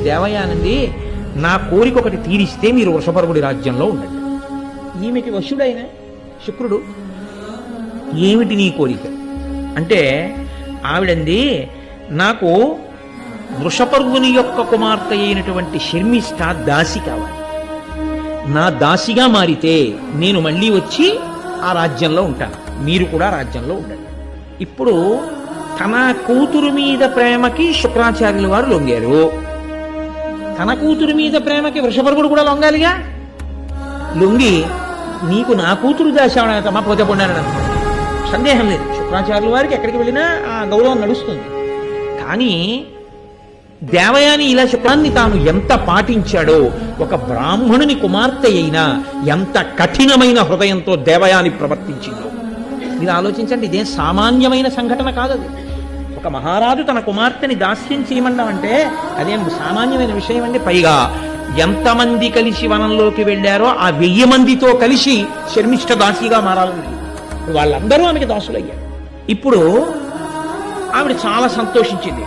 దేవయానంది నా కోరిక ఒకటి తీరిస్తే మీరు వృషపర్వుడి రాజ్యంలో ఉండండి. ఈమెకి వశుడైన శుక్రుడు ఏమిటి నీ కోరిక అంటే ఆవిడంది నాకు వృషపర్వుని యొక్క కుమార్తె అయినటువంటి శర్మిష్ఠ దాసి కావాలి. నా దాసిగా మారితే నేను మళ్ళీ వచ్చి ఆ రాజ్యంలో ఉంటాను, మీరు కూడా రాజ్యంలో ఉండండి. ఇప్పుడు తన కూతురు మీద ప్రేమకి శుక్రాచార్యుల వారు లొంగారు, తన కూతురు మీద ప్రేమకి వృషపర్వుడు కూడా లొంగాలిగా. లొంగి నీకు నా కూతురు దాశావడమా పోతే పొండాను సందేహం లేదు. శుక్రాచార్యుల వారికి ఎక్కడికి వెళ్ళినా ఆ గౌరవం నడుస్తుంది. కానీ దేవయాని ఇలా శుక్రాన్ని తాను ఎంత పాటించాడో, ఒక బ్రాహ్మణుని కుమార్తె అయినా ఎంత కఠినమైన హృదయంతో దేవయాని ప్రవర్తించిందో మీరు ఆలోచించండి. ఇదేం సామాన్యమైన సంఘటన కాదది. ఒక మహారాజు తన కుమార్తెని దాస్యం చేయమంటామంటే అదేం సామాన్యమైన విషయం అండి. పైగా ఎంతమంది కలిసి వనంలోకి వెళ్ళారో ఆ 1000 మందితో కలిసి శర్మిష్ఠ దాసిగా మారాలని వాళ్ళందరూ ఆమెకి దాసులయ్యారు. ఇప్పుడు ఆవిడ చాలా సంతోషించింది.